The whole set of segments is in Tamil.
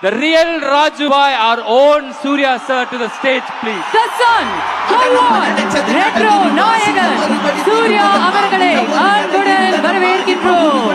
the real Rajubai, our own Surya sir, to the stage, please. The son, Retro Nayagan, Surya அவர்களை அன்புடன் வரவேற்கின்றோம்.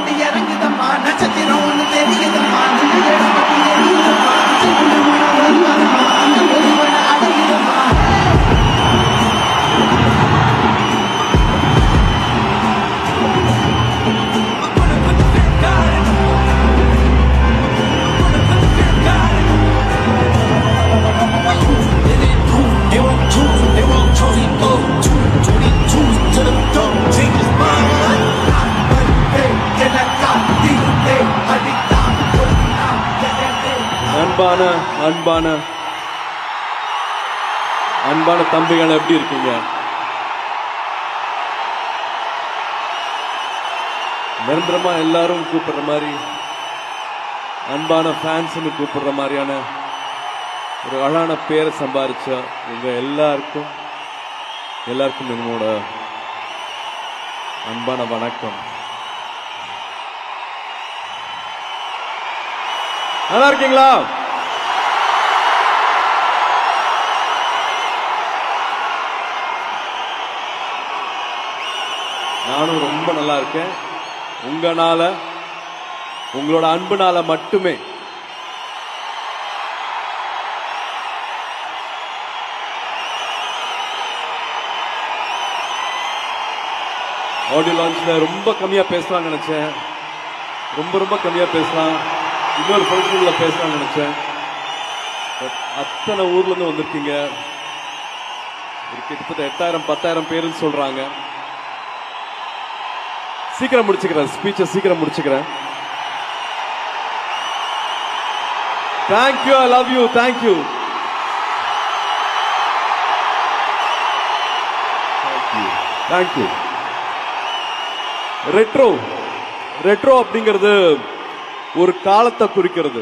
அன்பான தம்பிகள் எப்படி இருக்கீங்க? நிரந்தரமா எல்லாரும் கூப்பிடுற மாதிரி அன்பான ஃபேன்ஸ்னு கூப்பிடுற மாதிரியான ஒரு அழகான பேரை சம்பாதிச்ச உங்க எல்லாருக்கும் என்னோட அன்பான வணக்கம். நல்லா இருக்கீங்களா? நானும் ரொம்ப நல்லா இருக்கேன். உங்களோட அன்புனால மட்டுமே. ஆடியோ லான்ச்ல ரொம்ப கம்மியா பேசலாம்னு நினைச்சேன். ரொம்ப கம்மியா பேசலாம், இன்னொரு ஃபங்க்ஷன்ல பேசலாம்னு நினைச்சேன். அத்தனை ஊர்ல இருந்து வந்திருக்கீங்க. கிட்டத்தட்ட 8000-10,000 பேருன்னு சொல்றாங்க. சீக்கிரம் முடிச்சுக்கிறேன், ஸ்பீச்சை சீக்கிரம் முடிச்சுக்கிறேன். Thank you, I love you, thank you. Retro அப்படிங்கிறது ஒரு காலத்தை குறிக்கிறது.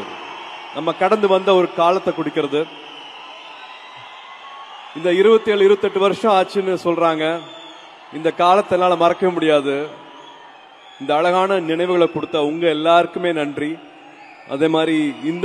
நம்ம கடந்து வந்த ஒரு காலத்தை குறிக்கிறது. இந்த 27-28 வருஷம் ஆச்சுன்னு சொல்றாங்க. இந்த காலத்தை என்னால மறக்கவே முடியாது. இந்த அழகான நினைவுகளை கொடுத்த உங்க எல்லாருக்குமே நன்றி. அதே மாதிரி இந்த